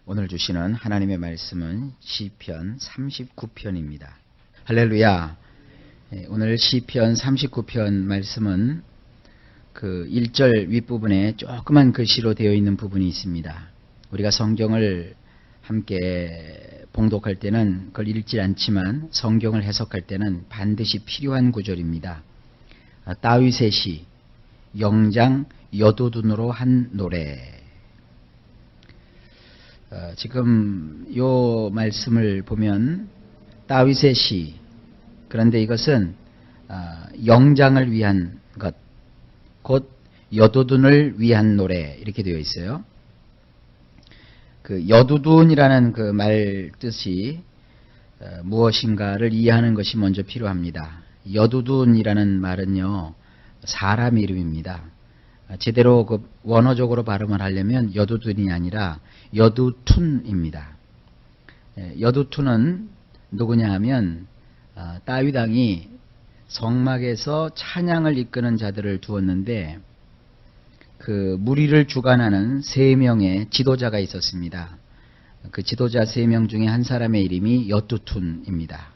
오늘 주시는 하나님의 말씀은 시편 39편입니다. 할렐루야. 오늘 시편 39편 말씀은 그 1절 윗부분에 조그만 글씨로 되어 있는 부분이 있습니다. 우리가 성경을 함께 봉독할 때는 그걸 읽지 않지만 성경을 해석할 때는 반드시 필요한 구절입니다. 다윗의 시, 영장 여두둔으로 한 노래. 지금 요 말씀을 보면 다윗의 시, 그런데 이것은 영장을 위한 것, 곧 여두둔을 위한 노래 이렇게 되어 있어요. 그 여두둔이라는 그 말 뜻이 무엇인가를 이해하는 것이 먼저 필요합니다. 여두둔이라는 말은요, 사람 이름입니다. 제대로 그 원어적으로 발음을 하려면 여두둔이 아니라 여두툰입니다. 여두툰은 누구냐 하면 다윗 왕이 성막에서 찬양을 이끄는 자들을 두었는데 그 무리를 주관하는 3명의 지도자가 있었습니다. 그 지도자 3명 중에 한 사람의 이름이 여두툰입니다.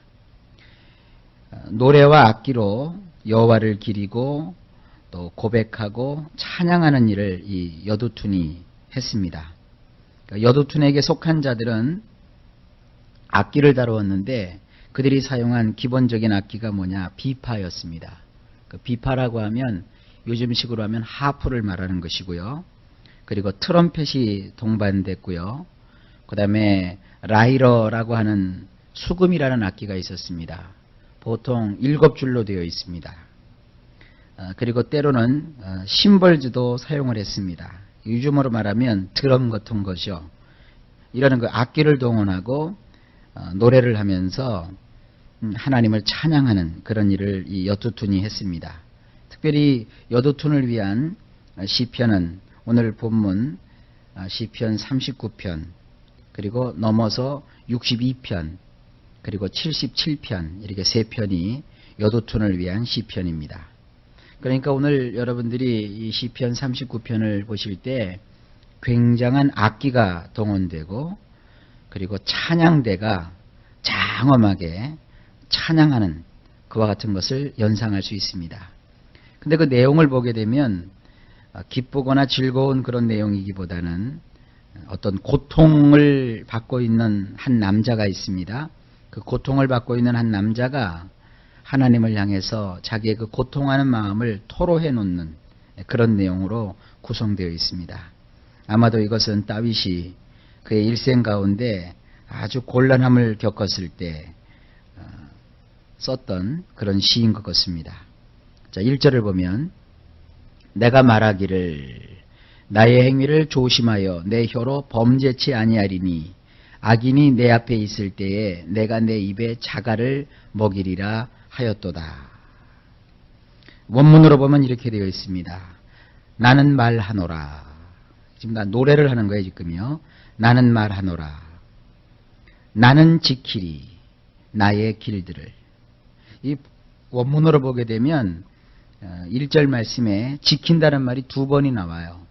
노래와 악기로 여호와를 기리고 또 고백하고 찬양하는 일을 이 여두툰이 했습니다. 여두툰에게 속한 자들은 악기를 다루었는데 그들이 사용한 기본적인 악기가 뭐냐? 비파였습니다. 그 비파라고 하면 요즘식으로 하면 하프를 말하는 것이고요. 그리고 트럼펫이 동반됐고요. 그 다음에 라이러라고 하는 수금이라는 악기가 있었습니다. 보통 7줄로 되어 있습니다. 그리고 때로는 심벌즈도 사용을 했습니다. 요즘으로 말하면 드럼 같은 것이요. 이러는 그 악기를 동원하고 노래를 하면서 하나님을 찬양하는 그런 일을 이 여두툰이 했습니다. 특별히 여두툰을 위한 시편은 오늘 본문 시편 39편, 그리고 넘어서 62편, 그리고 77편, 이렇게 3편이 여두툰을 위한 시편입니다. 그러니까 오늘 여러분들이 이 시편 39편을 보실 때 굉장한 악기가 동원되고 그리고 찬양대가 장엄하게 찬양하는 그와 같은 것을 연상할 수 있습니다. 근데 그 내용을 보게 되면 기쁘거나 즐거운 그런 내용이기보다는 어떤 고통을 받고 있는 한 남자가 있습니다. 그 고통을 받고 있는 한 남자가 하나님을 향해서 자기의 그 고통하는 마음을 토로해 놓는 그런 내용으로 구성되어 있습니다. 아마도 이것은 다윗이 그의 일생 가운데 아주 곤란함을 겪었을 때 썼던 그런 시인 것 같습니다. 자, 1절을 보면 내가 말하기를 나의 행위를 조심하여 내 혀로 범죄치 아니하리니 악인이 내 앞에 있을 때에 내가 내 입에 자갈을 먹이리라 하였도다. 원문으로 보면 이렇게 되어 있습니다. 나는 말하노라. 지금 나 노래를 하는 거예요, 지금요. 나는 말하노라. 나는 지키리 나의 길들을. 이 원문으로 보게 되면 1절 말씀에 지킨다는 말이 2번이 나와요.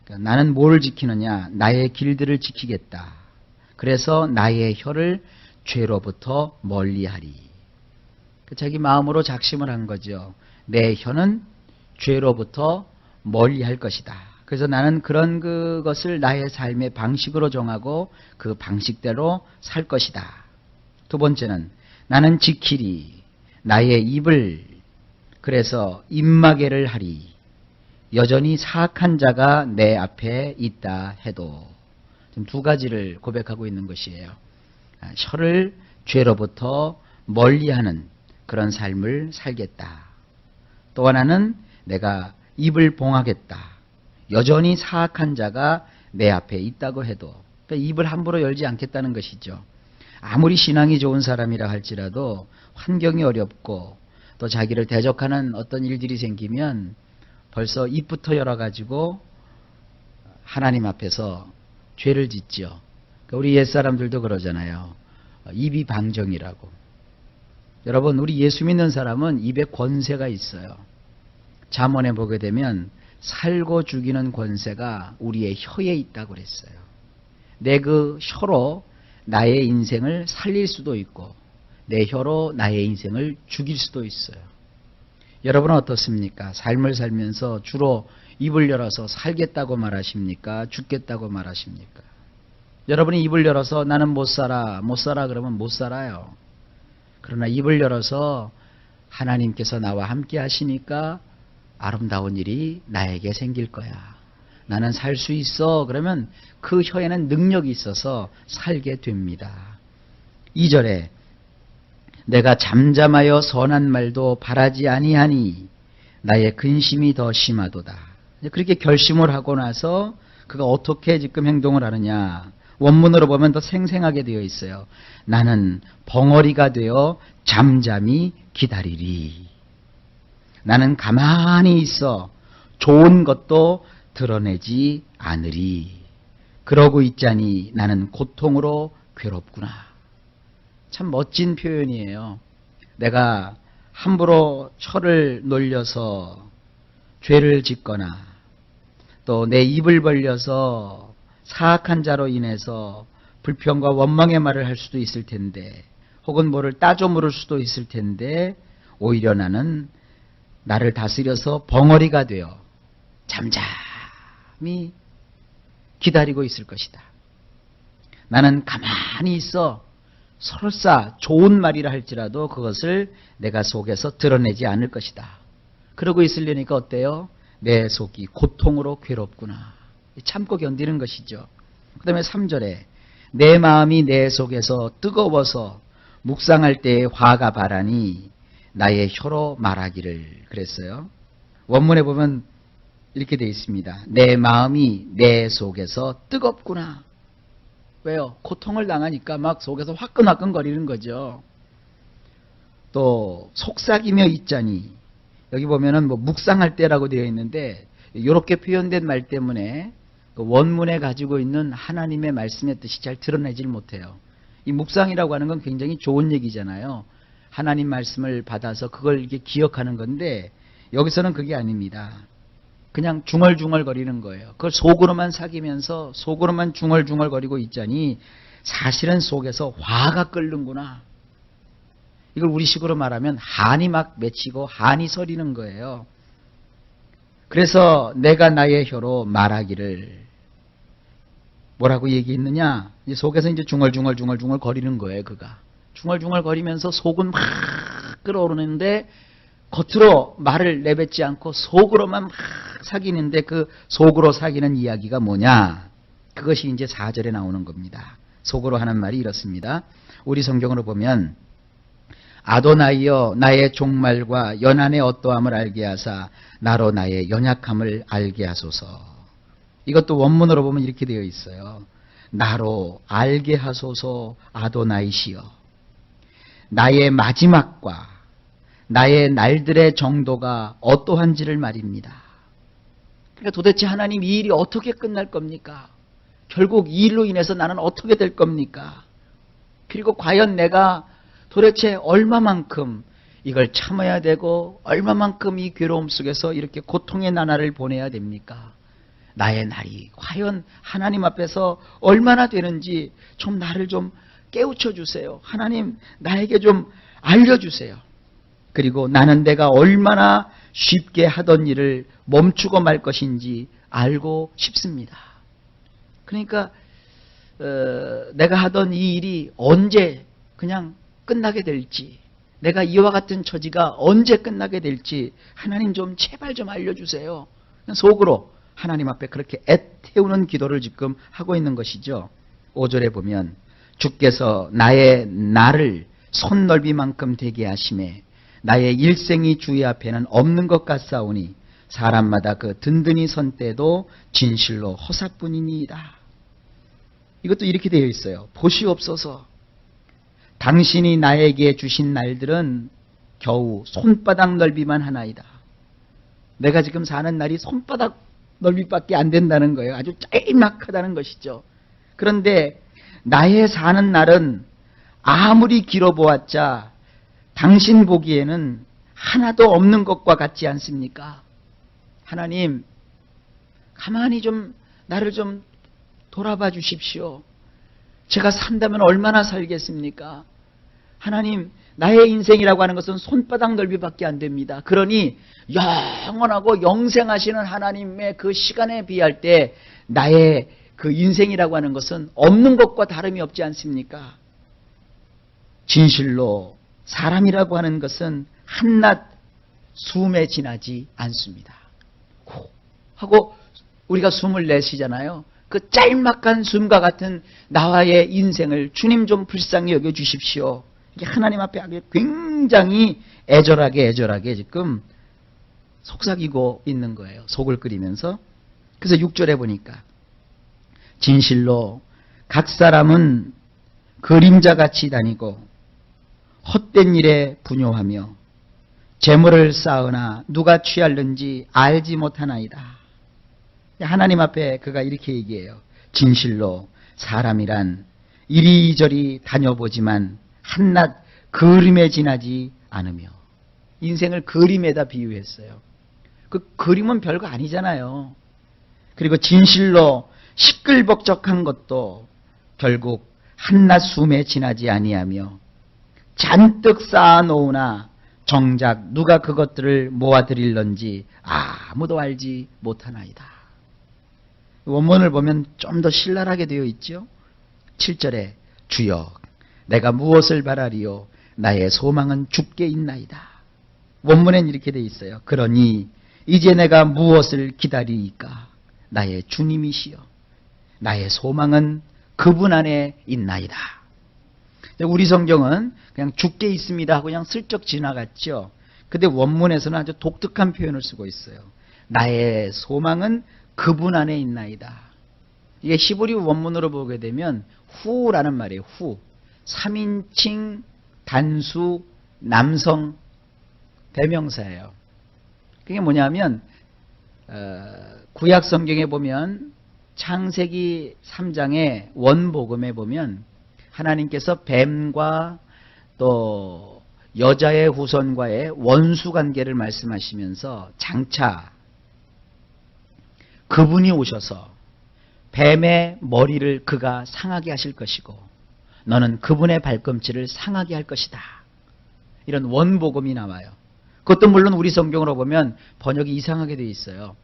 그러니까 나는 뭘 지키느냐? 나의 길들을 지키겠다. 그래서 나의 혀를 죄로부터 멀리하리. 자기 마음으로 작심을 한 거죠. 내 혀는 죄로부터 멀리할 것이다. 그래서 나는 그런 그것을 나의 삶의 방식으로 정하고 그 방식대로 살 것이다. 2번째는 나는 지키리 나의 입을, 그래서 입마개를 하리. 여전히 사악한 자가 내 앞에 있다 해도. 지금 2가지를 고백하고 있는 것이에요. 혀를 죄로부터 멀리하는 그런 삶을 살겠다. 또 하나는 내가 입을 봉하겠다. 여전히 사악한 자가 내 앞에 있다고 해도. 그러니까 입을 함부로 열지 않겠다는 것이죠. 아무리 신앙이 좋은 사람이라 할지라도 환경이 어렵고 또 자기를 대적하는 어떤 일들이 생기면 벌써 입부터 열어가지고 하나님 앞에서 죄를 짓죠. 그러니까 우리 옛사람들도 그러잖아요. 입이 방정이라고. 여러분, 우리 예수 믿는 사람은 입에 권세가 있어요. 잠언에 보게 되면 살고 죽이는 권세가 우리의 혀에 있다고 그랬어요. 내 그 혀로 나의 인생을 살릴 수도 있고 내 혀로 나의 인생을 죽일 수도 있어요. 여러분은 어떻습니까? 삶을 살면서 주로 입을 열어서 살겠다고 말하십니까? 죽겠다고 말하십니까? 여러분이 입을 열어서 나는 못 살아 그러면 못 살아요. 그러나 입을 열어서 하나님께서 나와 함께 하시니까 아름다운 일이 나에게 생길 거야. 나는 살 수 있어. 그러면 그 혀에는 능력이 있어서 살게 됩니다. 2절에 내가 잠잠하여 선한 말도 바라지 아니하니 나의 근심이 더 심하도다. 그렇게 결심을 하고 나서 그가 어떻게 지금 행동을 하느냐. 원문으로 보면 더 생생하게 되어 있어요. 나는 벙어리가 되어 잠잠히 기다리리. 나는 가만히 있어 좋은 것도 드러내지 않으리. 그러고 있자니 나는 고통으로 괴롭구나. 참 멋진 표현이에요. 내가 함부로 혀를 놀려서 죄를 짓거나 또 내 입을 벌려서 사악한 자로 인해서 불평과 원망의 말을 할 수도 있을 텐데 혹은 뭐를 따져 물을 수도 있을 텐데 오히려 나는 나를 다스려서 벙어리가 되어 잠잠히 기다리고 있을 것이다. 나는 가만히 있어 설사 좋은 말이라 할지라도 그것을 내가 속에서 드러내지 않을 것이다. 그러고 있으려니까 어때요? 내 속이 고통으로 괴롭구나. 참고 견디는 것이죠. 그 다음에 3절에 내 마음이 내 속에서 뜨거워서 묵상할 때에 화가 바라니 나의 혀로 말하기를 그랬어요. 원문에 보면 이렇게 되어 있습니다. 내 마음이 내 속에서 뜨겁구나. 왜요? 고통을 당하니까 막 속에서 화끈화끈거리는 거죠. 또 속삭이며 있자니 여기 보면은 뭐 묵상할 때라고 되어 있는데 이렇게 표현된 말 때문에 그 원문에 가지고 있는 하나님의 말씀의 뜻이 잘 드러내질 못해요. 이 묵상이라고 하는 건 굉장히 좋은 얘기잖아요. 하나님 말씀을 받아서 그걸 이렇게 기억하는 건데 여기서는 그게 아닙니다. 그냥 중얼중얼거리는 거예요. 그걸 속으로만 사귀면서 속으로만 중얼중얼거리고 있자니 사실은 속에서 화가 끓는구나. 이걸 우리식으로 말하면 한이 막 맺히고 한이 서리는 거예요. 그래서 내가 나의 혀로 말하기를 뭐라고 얘기했느냐? 이제 속에서 이제 중얼중얼 거리는 거예요. 그가 중얼중얼 거리면서 속은 막 끓어오르는데 겉으로 말을 내뱉지 않고 속으로만 막 사귀는데 그 속으로 사귀는 이야기가 뭐냐? 그것이 이제 4절에 나오는 겁니다. 속으로 하는 말이 이렇습니다. 우리 성경으로 보면 아도나이여 나의 종말과 연한의 어떠함을 알게 하사 나로 나의 연약함을 알게 하소서. 이것도 원문으로 보면 이렇게 되어 있어요. 나로 알게 하소서 아도나이시여. 나의 마지막과 나의 날들의 정도가 어떠한지를 말입니다. 그러니까 도대체 하나님 이 일이 어떻게 끝날 겁니까? 결국 이 일로 인해서 나는 어떻게 될 겁니까? 그리고 과연 내가 도대체 얼마만큼 이걸 참아야 되고 얼마만큼 이 괴로움 속에서 이렇게 고통의 나날을 보내야 됩니까? 나의 날이 과연 하나님 앞에서 얼마나 되는지 좀 나를 좀 깨우쳐 주세요. 하나님 나에게 좀 알려주세요. 그리고 나는 내가 얼마나 쉽게 하던 일을 멈추고 말 것인지 알고 싶습니다. 그러니까 내가 하던 이 일이 언제 그냥 끝나게 될지, 내가 이와 같은 처지가 언제 끝나게 될지 하나님 좀 제발 좀 알려주세요. 속으로 하나님 앞에 그렇게 애태우는 기도를 지금 하고 있는 것이죠. 5절에 보면 주께서 나의 날을 손넓이만큼 되게 하심에 나의 일생이 주의 앞에는 없는 것 같사오니 사람마다 그 든든히 선 때도 진실로 허사뿐이니이다. 이것도 이렇게 되어 있어요. 보시옵소서. 당신이 나에게 주신 날들은 겨우 손바닥 넓이만 하나이다. 내가 지금 사는 날이 손바닥 넓이밖에 안 된다는 거예요. 아주 짤막하다는 것이죠. 그런데 나의 사는 날은 아무리 길어보았자 당신 보기에는 하나도 없는 것과 같지 않습니까? 하나님, 가만히 좀 나를 좀 돌아봐 주십시오. 제가 산다면 얼마나 살겠습니까? 하나님, 나의 인생이라고 하는 것은 손바닥 넓이밖에 안 됩니다. 그러니 영원하고 영생하시는 하나님의 그 시간에 비할 때 나의 그 인생이라고 하는 것은 없는 것과 다름이 없지 않습니까? 진실로 사람이라고 하는 것은 한낱 숨에 지나지 않습니다. 하고 우리가 숨을 내쉬잖아요. 그 짤막한 숨과 같은 나와의 인생을 주님 좀 불쌍히 여겨주십시오. 이게 하나님 앞에 굉장히 애절하게 지금 속삭이고 있는 거예요. 속을 끓이면서. 그래서 6절에 보니까 진실로 각 사람은 그림자같이 다니고 헛된 일에 분요하며 재물을 쌓으나 누가 취할는지 알지 못하나이다. 하나님 앞에 그가 이렇게 얘기해요. 진실로 사람이란 이리저리 다녀보지만 한낱 그림에 지나지 않으며. 인생을 그림에다 비유했어요. 그 그림은 별거 아니잖아요. 그리고 진실로 시끌벅적한 것도 결국 한낱 숨에 지나지 아니하며 잔뜩 쌓아놓으나 정작 누가 그것들을 모아드릴런지 아무도 알지 못하나이다. 원문을 보면 좀 더 신랄하게 되어 있죠. 7절에 주여 내가 무엇을 바라리요 나의 소망은 주께 있나이다. 원문엔 이렇게 되어 있어요. 그러니 이제 내가 무엇을 기다리이까 나의 주님이시여 나의 소망은 그분 안에 있나이다. 우리 성경은 그냥 주께 있습니다 하고 그냥 슬쩍 지나갔죠. 근데 원문에서는 아주 독특한 표현을 쓰고 있어요. 나의 소망은 그분 안에 있나이다. 이게 히브리 원문으로 보게 되면 후라는 말이에요. 후. 3인칭 단수 남성 대명사예요. 그게 뭐냐면 구약 성경에 보면 창세기 3장의 원복음에 보면 하나님께서 뱀과 또 여자의 후손과의 원수 관계를 말씀하시면서 장차 그분이 오셔서 뱀의 머리를 그가 상하게 하실 것이고 너는 그분의 발꿈치를 상하게 할 것이다. 이런 원복음이 나와요. 그것도 물론 우리 성경으로 보면 번역이 이상하게 되어 있어요.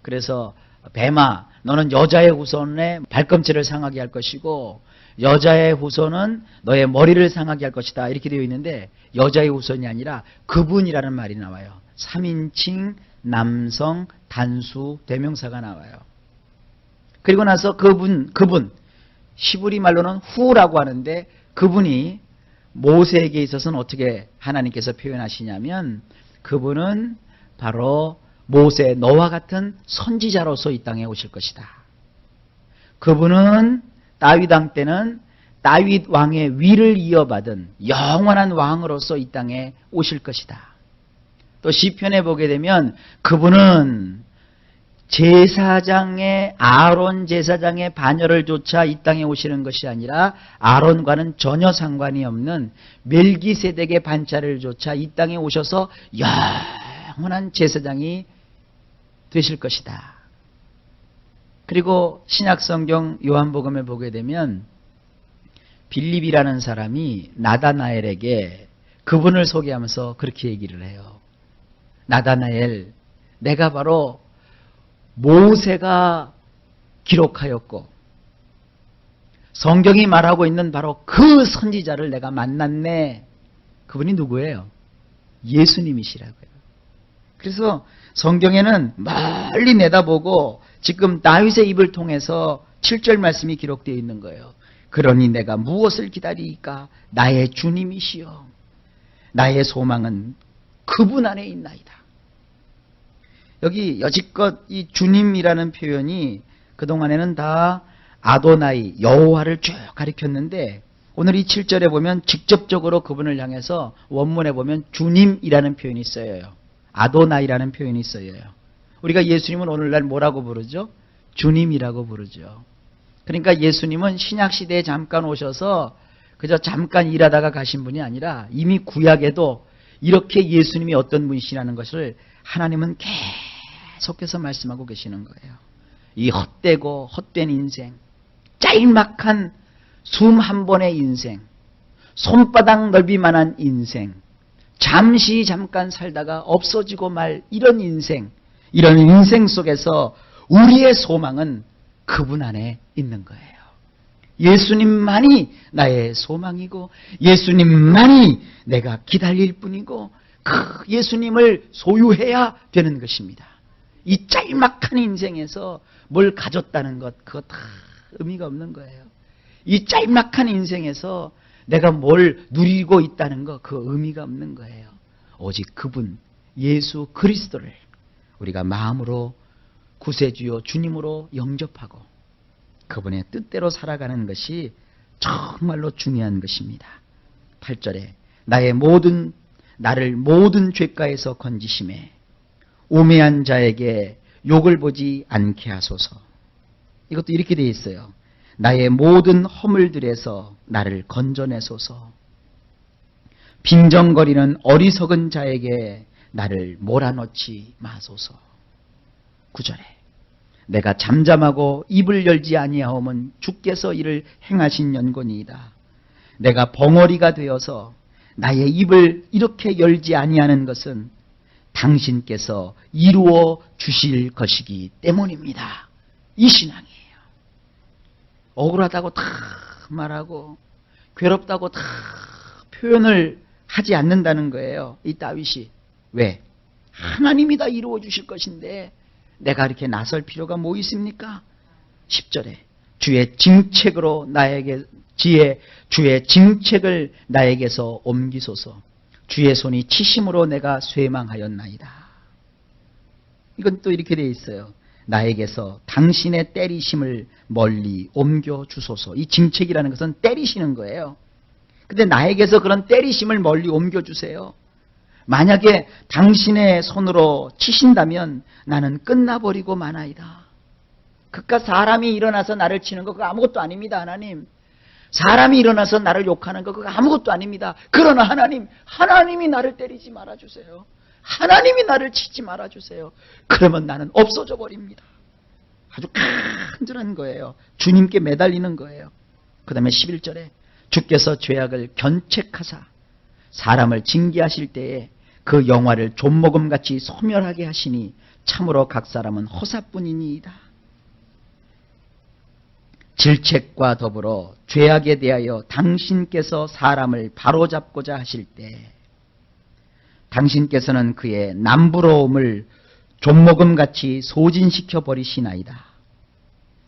그래서 뱀아 너는 여자의 후손의 발꿈치를 상하게 할 것이고 여자의 후손은 너의 머리를 상하게 할 것이다. 이렇게 되어 있는데 여자의 후손이 아니라 그분이라는 말이 나와요. 3인칭 남성 단수 대명사가 나와요. 그리고 나서 그분 히브리 말로는 후라고 하는데 그분이 모세에게 있어서는 어떻게 하나님께서 표현하시냐면 그분은 바로 모세 너와 같은 선지자로서 이 땅에 오실 것이다. 그분은 다윗 왕 때는 다윗 왕의 위를 이어받은 영원한 왕으로서 이 땅에 오실 것이다. 또 시편에 보게 되면 그분은 제사장의 아론 제사장의 반열을 쫓아 이 땅에 오시는 것이 아니라 아론과는 전혀 상관이 없는 멜기세덱의 반차를 쫓아 이 땅에 오셔서 영원한 제사장이 되실 것이다. 그리고 신약성경 요한복음에 보게 되면 빌립이라는 사람이 나다나엘에게 그분을 소개하면서 그렇게 얘기를 해요. 나다나엘, 내가 바로 모세가 기록하였고 성경이 말하고 있는 바로 그 선지자를 내가 만났네. 그분이 누구예요? 예수님이시라고요. 그래서 성경에는 멀리 내다보고 지금 다윗의 입을 통해서 7절 말씀이 기록되어 있는 거예요. 그러니 내가 무엇을 기다리이까 나의 주님이시여 나의 소망은 그분 안에 있나이다. 여기 여지껏 이 주님이라는 표현이 그동안에는 다 아도나이 여호와를 쭉 가리켰는데 오늘 이 7절에 보면 직접적으로 그분을 향해서 원문에 보면 주님이라는 표현이 쓰여요. 아도나이라는 표현이 쓰여요. 우리가 예수님은 오늘날 뭐라고 부르죠? 주님이라고 부르죠. 그러니까 예수님은 신약시대에 잠깐 오셔서 그저 잠깐 일하다가 가신 분이 아니라 이미 구약에도 이렇게 예수님이 어떤 분이시라는 것을 하나님은 계속해서 말씀하고 계시는 거예요. 이 헛되고 헛된 인생, 짤막한 숨 한 번의 인생, 손바닥 넓이만한 인생, 잠시 잠깐 살다가 없어지고 말 이런 인생 속에서 우리의 소망은 그분 안에 있는 거예요. 예수님만이 나의 소망이고 예수님만이 내가 기다릴 뿐이고 그 예수님을 소유해야 되는 것입니다. 이 짤막한 인생에서 뭘 가졌다는 것, 그거 다 의미가 없는 거예요. 이 짤막한 인생에서 내가 뭘 누리고 있다는 것, 그 의미가 없는 거예요. 오직 그분 예수 그리스도를 우리가 마음으로 구세주요 주님으로 영접하고 그분의 뜻대로 살아가는 것이 정말로 중요한 것입니다. 8절에 나를 모든 죄가에서 건지심에 우매한 자에게 욕을 보지 않게 하소서. 이것도 이렇게 되어 있어요. 나의 모든 허물들에서 나를 건져내소서. 빈정거리는 어리석은 자에게 나를 몰아넣지 마소서. 9절에 내가 잠잠하고 입을 열지 아니하오면 주께서 이를 행하신 연고니이다. 내가 벙어리가 되어서 나의 입을 이렇게 열지 아니하는 것은 당신께서 이루어 주실 것이기 때문입니다. 이 신앙이에요. 억울하다고 다 말하고 괴롭다고 다 표현을 하지 않는다는 거예요. 이 다윗이. 왜? 하나님이 다 이루어 주실 것인데 내가 이렇게 나설 필요가 뭐 있습니까? 10절에 주의 징책을 나에게서 옮기소서. 주의 손이 치심으로 내가 쇠망하였나이다. 이건 또 이렇게 되어 있어요. 나에게서 당신의 때리심을 멀리 옮겨 주소서. 이 징책이라는 것은 때리시는 거예요. 근데 나에게서 그런 때리심을 멀리 옮겨 주세요. 만약에 당신의 손으로 치신다면 나는 끝나버리고 마나이다. 그깟 사람이 일어나서 나를 치는 거 그거 아무것도 아닙니다. 하나님. 사람이 일어나서 나를 욕하는 거 그거 아무것도 아닙니다. 그러나 하나님이 나를 때리지 말아주세요. 하나님이 나를 치지 말아주세요. 그러면 나는 없어져 버립니다. 아주 간절한 거예요. 주님께 매달리는 거예요. 그 다음에 11절에 주께서 죄악을 견책하사 사람을 징계하실 때에 그 영화를 좀먹음같이 소멸하게 하시니 참으로 각 사람은 허사뿐이니이다. 질책과 더불어 죄악에 대하여 당신께서 사람을 바로잡고자 하실 때 당신께서는 그의 남부러움을 좀먹음같이 소진시켜 버리시나이다.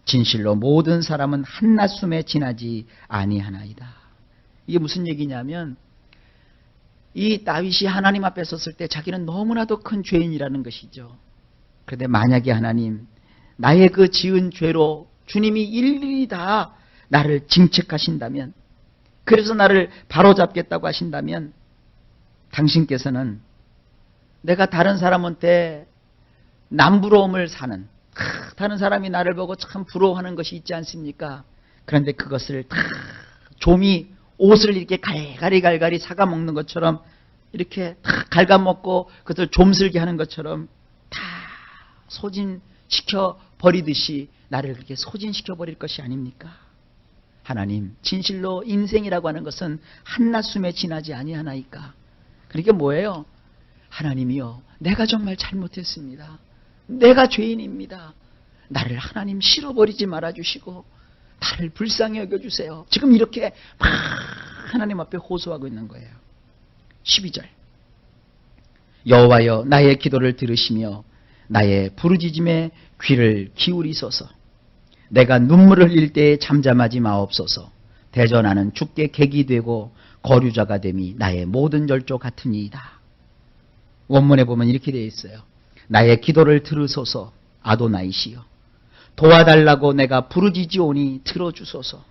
진실로 모든 사람은 한낮숨에 지나지 아니하나이다. 이게 무슨 얘기냐면 이 다윗이 하나님 앞에 섰을 때 자기는 너무나도 큰 죄인이라는 것이죠. 그런데 만약에 하나님 나의 그 지은 죄로 주님이 일일이 다 나를 징책하신다면, 그래서 나를 바로잡겠다고 하신다면 당신께서는 내가 다른 사람한테 남부러움을 사는, 다른 사람이 나를 보고 참 부러워하는 것이 있지 않습니까? 그런데 그것을 다 좀이 옷을 이렇게 갈갈이 사가 먹는 것처럼 이렇게 다 갉아먹고 그것을 좀슬게 하는 것처럼 다 소진시켜 버리듯이 나를 그렇게 소진시켜 버릴 것이 아닙니까? 하나님, 진실로 인생이라고 하는 것은 한낮숨에 지나지 아니하나이까? 그러니까 뭐예요? 하나님이요, 내가 정말 잘못했습니다. 내가 죄인입니다. 나를 하나님 실어버리지 말아주시고 나를 불쌍히 여겨주세요. 지금 이렇게 막 하나님 앞에 호소하고 있는 거예요. 12절 여호와여 나의 기도를 들으시며 나의 부르짖음에 귀를 기울이소서. 내가 눈물을 흘릴 때에 잠잠하지 마옵소서. 대저 나는 주께 객이 되고 거류자가 됨이 나의 모든 절조 같으니이다. 원문에 보면 이렇게 되어 있어요. 나의 기도를 들으소서. 아도나이시여 도와달라고 내가 부르짖으오니 들어주소서.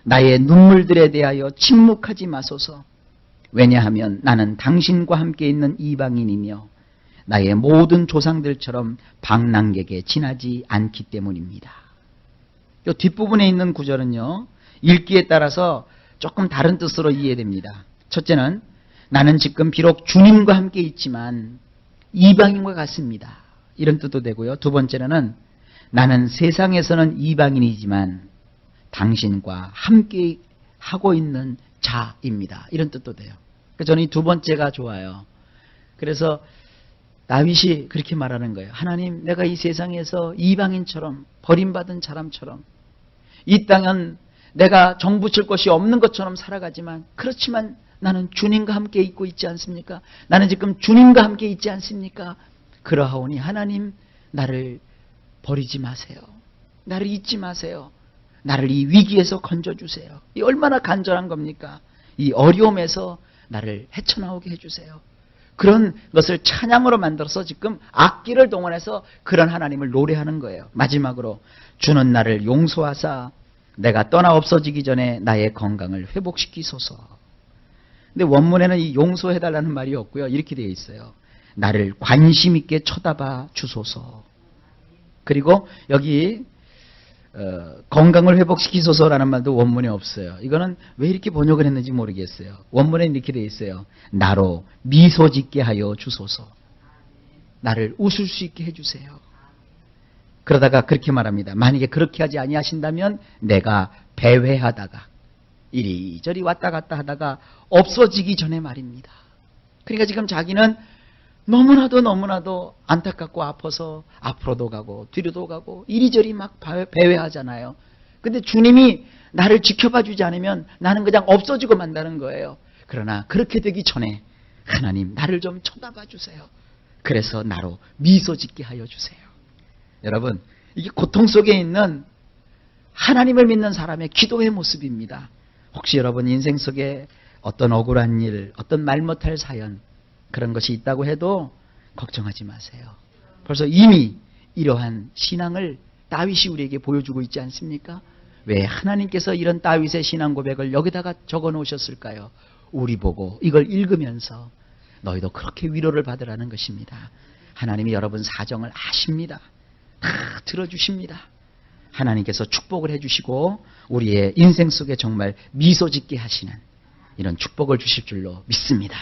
나의 눈물들에 대하여 침묵하지 마소서. 왜냐하면 나는 당신과 함께 있는 이방인이며 나의 모든 조상들처럼 방랑객에 지나지 않기 때문입니다. 이 뒷부분에 있는 구절은요, 읽기에 따라서 조금 다른 뜻으로 이해됩니다. 첫째는 나는 지금 비록 주님과 함께 있지만 이방인과 같습니다. 이런 뜻도 되고요. 두 번째는 나는 세상에서는 이방인이지만 당신과 함께 하고 있는 자입니다. 이런 뜻도 돼요. 저는 이 두 번째가 좋아요. 그래서 다윗이 그렇게 말하는 거예요. 하나님, 내가 이 세상에서 이방인처럼 버림받은 사람처럼 이 땅은 내가 정붙일 것이 없는 것처럼 살아가지만 그렇지만 나는 주님과 함께 있고 있지 않습니까? 나는 지금 주님과 함께 있지 않습니까? 그러하오니 하나님, 나를 버리지 마세요. 나를 잊지 마세요. 나를 이 위기에서 건져주세요. 이 얼마나 간절한 겁니까? 이 어려움에서 나를 헤쳐나오게 해주세요. 그런 것을 찬양으로 만들어서 지금 악기를 동원해서 그런 하나님을 노래하는 거예요. 마지막으로 주는 나를 용서하사 내가 떠나 없어지기 전에 나의 건강을 회복시키소서. 근데 원문에는 이 용서해달라는 말이 없고요. 이렇게 되어 있어요. 나를 관심 있게 쳐다봐 주소서. 그리고 여기 건강을 회복시키소서라는 말도 원문에 없어요. 이거는 왜 이렇게 번역을 했는지 모르겠어요. 원문에 이렇게 되어 있어요. 나로 미소 짓게 하여 주소서. 나를 웃을 수 있게 해주세요. 그러다가 그렇게 말합니다. 만약에 그렇게 하지 아니하신다면 내가 배회하다가 이리저리 왔다 갔다 하다가 없어지기 전에 말입니다. 그러니까 지금 자기는 너무나도 안타깝고 아파서 앞으로도 가고 뒤로도 가고 이리저리 막 배회하잖아요. 근데 주님이 나를 지켜봐 주지 않으면 나는 그냥 없어지고 만다는 거예요. 그러나 그렇게 되기 전에 하나님, 나를 좀 쳐다봐 주세요. 그래서 나로 미소 짓게 하여 주세요. 여러분, 이게 고통 속에 있는 하나님을 믿는 사람의 기도의 모습입니다. 혹시 여러분 인생 속에 어떤 억울한 일, 어떤 말 못할 사연, 그런 것이 있다고 해도 걱정하지 마세요. 벌써 이미 이러한 신앙을 다윗이 우리에게 보여주고 있지 않습니까? 왜 하나님께서 이런 다윗의 신앙 고백을 여기다가 적어 놓으셨을까요? 우리 보고 이걸 읽으면서 너희도 그렇게 위로를 받으라는 것입니다. 하나님이 여러분 사정을 아십니다. 다 들어주십니다. 하나님께서 축복을 해주시고 우리의 인생 속에 정말 미소 짓게 하시는 이런 축복을 주실 줄로 믿습니다.